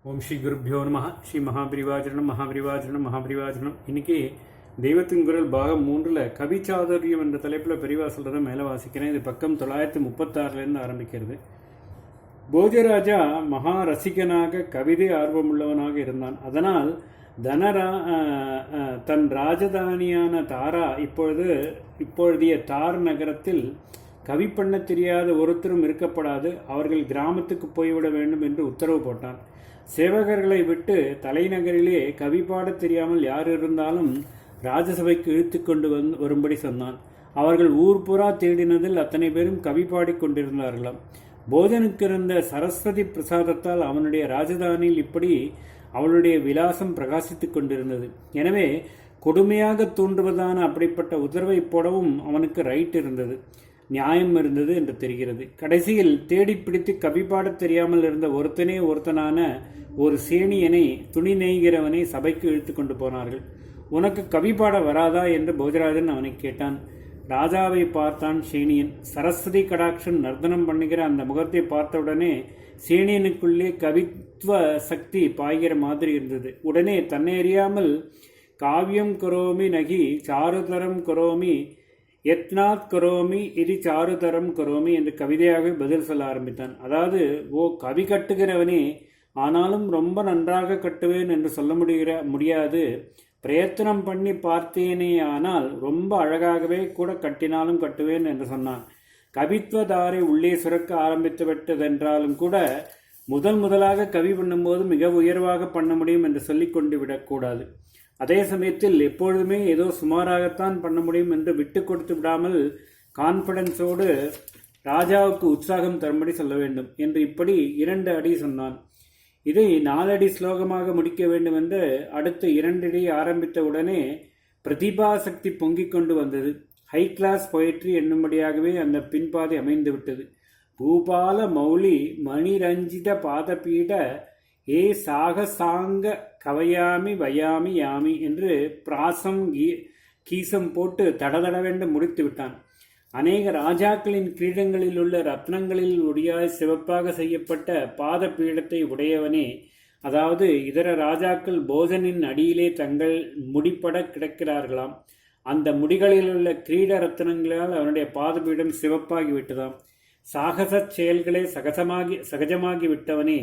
ஓம் ஸ்ரீ குருப்பியோ நம. ஸ்ரீ மகாபிரிவாஜனம். இன்னைக்கு தெய்வத்தின் குரல் பாகம் 3ல் கவிச்சாதுரியம் என்ற தலைப்பில் பெரிவா சொல்கிறத மேலே வாசிக்கிறேன். இது பக்கம் 936 ஆரம்பிக்கிறது. போஜராஜா மகா ரசிகனாக கவிதை ஆர்வமுள்ளவனாக இருந்தான். அதனால் தன் ராஜதானியான தாரா இப்பொழுதைய தார் நகரத்தில் கவி பண்ண தெரியாத ஒருத்தரும் இருக்கப்படாது, அவர்கள் கிராமத்துக்கு போய்விட வேண்டும் என்று உத்தரவு போட்டான். சேவகர்களை விட்டு தலைநகரிலே கவி பாடத் தெரியாமல் யார் இருந்தாலும் ராஜசபைக்கு இழுத்து கொண்டு வரும்படி சொன்னான். அவர்கள் ஊர் புறா தேடினதில் அத்தனை பேரும் கவி பாடிக்கொண்டிருந்தார்களாம். போஜனுக்கு இருந்த சரஸ்வதி பிரசாதத்தால் அவனுடைய ராஜதானியில் இப்படி அவளுடைய விலாசம் பிரகாசித்துக் கொண்டிருந்தது. எனவே கொடுமையாக தோன்றுவதான அப்படிப்பட்ட உத்தரவை போடவும் அவனுக்கு ரைட் இருந்தது, நியாயம் இருந்தது என்று தெரிகிறது. கடைசியில் தேடி பிடித்து கவி பாடத் தெரியாமல் இருந்த ஒருத்தனான ஒரு சேனியனை, துணி நெய்கிறவனை சபைக்கு இழுத்து கொண்டு போனார்கள். உனக்கு கவி பாட வராதா என்று போஜராஜன் அவனை கேட்டான். ராஜாவை பார்த்தான் சேனியன். சரஸ்வதி கடாட்சன் நர்த்தனம் பண்ணுகிற அந்த முகத்தை பார்த்தவுடனே சேனியனுக்குள்ளே கவித்துவ சக்தி பாய்கிற மாதிரி இருந்தது. உடனே தன்னை அறியாமல் காவியம் கரோமி நகி சாருதரம் கரோமி யத்னாத் கரோமி இது சாருதரம் கரோமி என்று கவிதையாக பதில் சொல்ல ஆரம்பித்தான். அதாவது, ஓ கவி கட்டுகிறவனே, ஆனாலும் ரொம்ப நன்றாக கட்டுவேன் என்று சொல்ல முடியாது. பிரயத்தனம் பண்ணி பார்த்தேனே, ஆனால் ரொம்ப அழகாகவே கூட கட்டினாலும் கட்டுவேன் என்று சொன்னான். கவித்துவதாரை உள்ளே சுரக்க ஆரம்பித்து விட்டதென்றாலும் கூட முதலாக கவி பண்ணும்போது மிக உயர்வாக பண்ண முடியும் என்று சொல்லிக் கொண்டு விடக்கூடாது. அதே சமயத்தில் எப்பொழுதுமே ஏதோ சுமாராகத்தான் பண்ண முடியும் என்று விட்டு கொடுத்து விடாமல் கான்ஃபிடன்ஸோடு ராஜாவுக்கு உற்சாகம் தரும்படி சொல்ல வேண்டும் என்று இப்படி 2 அடி சொன்னான். இதை 4 அடி ஸ்லோகமாக முடிக்க வேண்டும் என்று அடுத்த 2 அடி ஆரம்பித்த உடனே பிரதிபா சக்தி பொங்கிக் கொண்டு வந்தது. ஹை கிளாஸ் பொயட்ரி என்னும்படியாகவே அந்த பின்பாதை அமைந்து விட்டது. பூபால மௌலி மணிரஞ்சித பாதபீட ஏ சாகசாங்க கவையாமி வயாமி யாமி என்று பிராசம் கீசம் போட்டு தடதடவென்று முடித்து விட்டான். அநேக ராஜாக்களின் கிரீடங்களில் உள்ள ரத்னங்களில் ஒடியாய் சிவப்பாக செய்யப்பட்ட பாத பீடத்தை உடையவனே, அதாவது இதர ராஜாக்கள் போஜனின் அடியிலே தங்கள் முடிப்பட கிடக்கிறார்களாம். அந்த முடிகளில் உள்ள கிரீட ரத்னங்களால் அவனுடைய பாதபீடம் சிவப்பாகி விட்டதாம். சாகச செயல்களே சகஜமாகி விட்டவனே,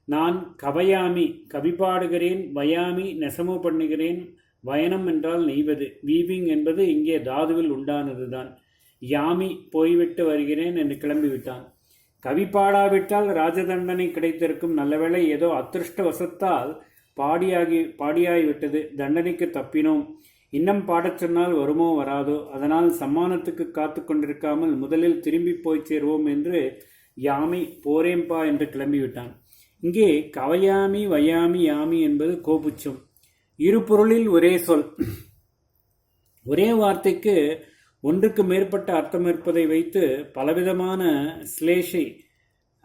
நான் கவையாமி கவி பாடுகிறேன், வயாமி நெசமோ பண்ணுகிறேன். வயனம் என்றால் நெய்வது, வீவிங் என்பது இங்கே தாதுவில் உண்டானதுதான். யாமி போய்விட்டு வருகிறேன் என்று கிளம்பிவிட்டான். கவி பாடாவிட்டால் ராஜதண்டனை கிடைத்திருக்கும். நல்லவேளை ஏதோ அதிருஷ்ட வசத்தால் பாடியாகிவிட்டது. தண்டனைக்கு தப்பினோம். இன்னும் பாடச் சொன்னால் வருமோ வராதோ, அதனால் சம்மானத்துக்கு காத்து கொண்டிருக்காமல் முதலில் திரும்பி போய் சேருவோம் என்று யாமி போரேம்பா என்று கிளம்பிவிட்டான். இங்கே கவையாமி வயாமி யாமி என்பது கோபுச்சம். இரு பொருளில் ஒரே சொல், ஒரே வார்த்தைக்கு ஒன்றுக்கு மேற்பட்ட அர்த்தம் இருப்பதை வைத்து பலவிதமான ஸ்லேஷை,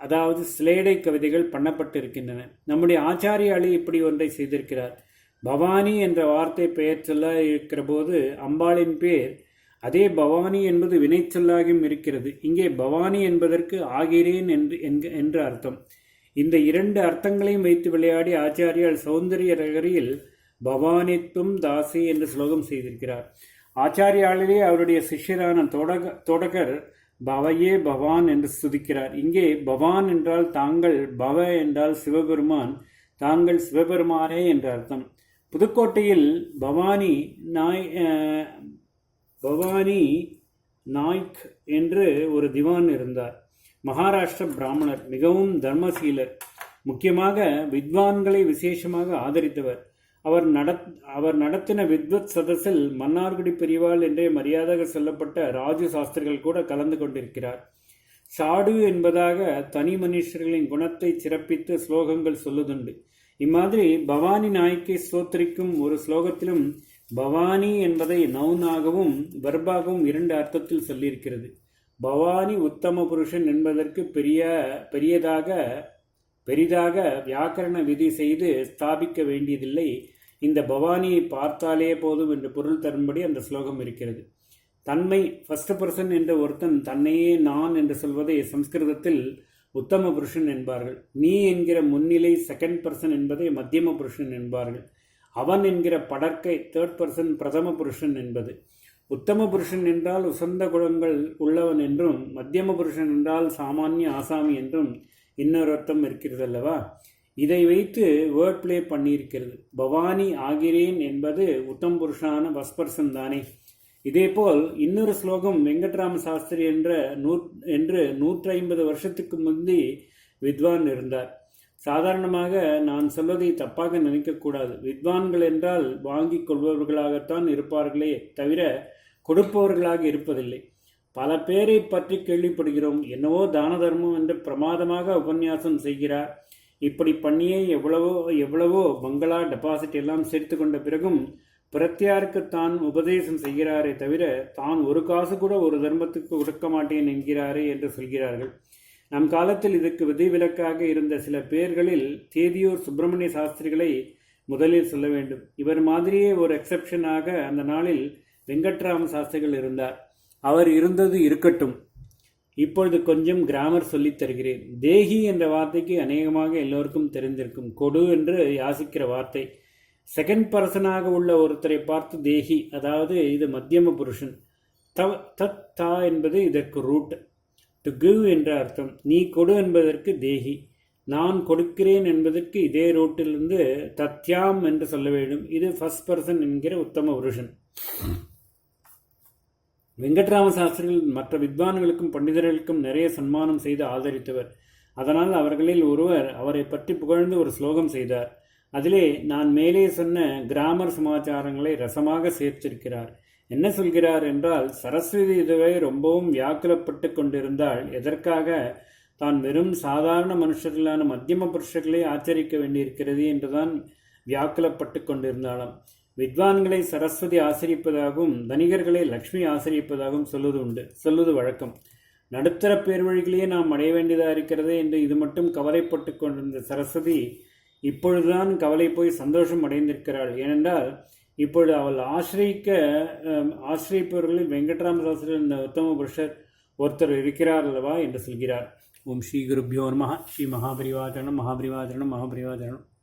அதாவது ஸ்லேடை கவிதைகள் பண்ணப்பட்டிருக்கின்றன. நம்முடைய ஆச்சாரியாளி இப்படி ஒன்றை செய்திருக்கிறார். பவானி என்ற வார்த்தை பெயர் சொல்ல இருக்கிற போது அம்பாளின் பேர் அதே பவானி என்பது வினை சொல்லாகியும் இருக்கிறது. இங்கே பவானி என்பதற்கு ஆகிறேன் என்று அர்த்தம். இந்த 2 அர்த்தங்களையும் வைத்து விளையாடி ஆச்சாரியால் சௌந்தரிய ரகரியில் பவானித்தும் தாசி என்று ஸ்லோகம் செய்திருக்கிறார். ஆச்சாரியாளிலே அவருடைய சிஷ்யரான தோடகர் பவையே பவான் என்று ஸ்துதிக்கிறார். இங்கே பவான் என்றால் தாங்கள், பவ என்றால் சிவபெருமான், தாங்கள் சிவபெருமானே என்ற அர்த்தம். புதுக்கோட்டையில் பவானி நாய்க் என்று ஒரு திவான் இருந்தார். மகாராஷ்டிர பிராமணர், மிகவும் தர்மசீலர், முக்கியமாக வித்வான்களை விசேஷமாக ஆதரித்தவர். அவர் நடத்தின வித்வத் சதஸில் மன்னார்குடி பெரியவாள் என்றே மரியாதையாக சொல்லப்பட்ட ராஜு சாஸ்திரிகள் கூட கலந்து கொண்டிருக்கிறார். சாடு என்பதாக தனி மனுஷர்களின் குணத்தை சிறப்பித்து ஸ்லோகங்கள் சொல்லுதுண்டு. இம்மாதிரி பவானி நாய்க்கை ஸ்தோத்திரிக்கும் ஒரு ஸ்லோகத்திலும் பவானி என்பதை நவுனாகவும் வெர்பாகவும் 2 அர்த்தத்தில் சொல்லியிருக்கிறது. பவானி உத்தம புருஷன் என்பதற்கு பெரிதாக வியாக்கரண விதி செய்து ஸ்தாபிக்க வேண்டியதில்லை. இந்த பவானியை பார்த்தாலே போதும் என்று பொருள் தரும்படி அந்த ஸ்லோகம் இருக்கிறது. தன்மை, ஃபர்ஸ்ட் பர்சன் என்ற ஒருத்தன் தன்னையே நான் என்று சொல்வதை சம்ஸ்கிருதத்தில் உத்தம புருஷன் என்பார்கள். நீ என்கிற முன்னிலை செகண்ட் பர்சன் என்பதை மத்தியம புருஷன் என்பார்கள். அவன் என்கிற படற்கை தேர்ட் பர்சன் பிரதம புருஷன் என்பது. உத்தம புருஷன் என்றால் உசந்த குணங்கள் உள்ளவன் என்றும், மத்தியம புருஷன் என்றால் சாமானிய ஆசாமி என்றும் இன்னொரு அர்த்தம் இருக்கிறது அல்லவா? இதை வைத்து வேர்ட் பிளே பண்ணியிருக்கிறது. பவானி ஆகிறேன் என்பது உத்தம புருஷான பஸ்பர்சன் தானே. இதேபோல் இன்னொரு ஸ்லோகம் வெங்கட்ராம சாஸ்திரி என்று 150 வருஷத்துக்கு முந்தி வித்வான் இருந்தார். சாதாரணமாக நான் சொல்வதை தப்பாக நினைக்கக்கூடாது. வித்வான்கள் என்றால் வாங்கிக் கொள்பவர்களாகத்தான் இருப்பார்களே தவிர கொடுப்பவர்களாக இருப்பதில்லை. பல பேரை பற்றி கேள்விப்படுகிறோம். என்னவோ தான தர்மம் என்று பிரமாதமாக உபன்யாசம் செய்கிறார். இப்படி பண்ணியே எவ்வளவோ பங்களா டெபாசிட் எல்லாம் சேர்த்து கொண்ட பிறகும் பிரத்தியாருக்கு தான் உபதேசம் செய்கிறாரே தவிர தான் ஒரு காசு கூட ஒரு தர்மத்துக்கு கொடுக்க மாட்டேன் என்கிறாரே என்று சொல்கிறார்கள். நம் காலத்தில் இதற்கு விதிவிலக்காக இருந்த சில பேர்களில் தேதியூர் சுப்பிரமணிய சாஸ்திரிகளை முதலில் சொல்ல வேண்டும். இவர் மாதிரியே ஒரு எக்ஸெப்ஷனாக அந்த நாளில் வெங்கட்ராம சாஸ்திரிகள் இருந்தார். அவர் இருந்தது இருக்கட்டும். இப்பொழுது கொஞ்சம் கிராமர் சொல்லித் தருகிறேன். தேகி என்ற வார்த்தைக்கு அநேகமாக எல்லோருக்கும் தெரிந்திருக்கும். கொடு என்று யாசிக்கிற வார்த்தை. செகண்ட் பர்சனாக உள்ள ஒருத்தரை பார்த்து தேகி, அதாவது இது மத்தியம புருஷன். தத் தா என்பது இதற்கு ரூட். டு கிவ் என்ற அர்த்தம். நீ கொடு என்பதற்கு தேகி. நான் கொடுக்கிறேன் என்பதற்கு இதே ரூட்டிலிருந்து தத்யாம் என்று சொல்ல வேண்டும். இது ஃபர்ஸ்ட் பர்சன் என்கிற உத்தம புருஷன். வெங்கட்ராம சாஸ்திரிகள் மற்ற வித்வான்களுக்கும் பண்டிதர்களுக்கும் நிறைய சன்மானம் செய்து ஆதரித்தவர். அதனால் அவர்களில் ஒருவர் அவரை பற்றி புகழ்ந்து ஒரு ஸ்லோகம் செய்தார். அதிலே நான் மேலே சொன்ன கிராமர் சமாச்சாரங்களை ரசமாக சேர்த்திருக்கிறார். என்ன சொல்கிறார் என்றால், சரஸ்வதி இதுவே ரொம்பவும் வியாக்குலப்பட்டு கொண்டிருந்தால் எதற்காக தான் வெறும் சாதாரண மனுஷர்களான மத்தியம புருஷர்களை ஆச்சரிக்க வேண்டியிருக்கிறது என்றுதான் வியாக்குலப்பட்டு கொண்டிருந்தாலும், வித்வான்களை சரஸ்வதி ஆசிரிப்பதாகவும் தனிகர்களை லக்ஷ்மி ஆசிரிப்பதாகவும் சொல்லுவது வழக்கம். நடுத்தர பேர்வழிகளையே நாம் அடைய வேண்டியதாக இருக்கிறது என்று இது மட்டும் கவலைப்பட்டு கொண்டிருந்த சரஸ்வதி இப்பொழுதுதான் கவலை போய் சந்தோஷம் அடைந்திருக்கிறாள். ஏனென்றால் இப்பொழுது அவள் ஆசிரியப்பவர்களில் வெங்கட்ராம சாஸ்திரி என்ற உத்தம புருஷர் ஒருத்தர் இருக்கிறார் அல்லவா என்று சொல்கிறார். ஓம் ஸ்ரீ குருப்யோ நமः. ஸ்ரீ மகாபரிவாச்சரணம் மகாபரிவாச்சரணம் மகாபரிவாச்சரணம்.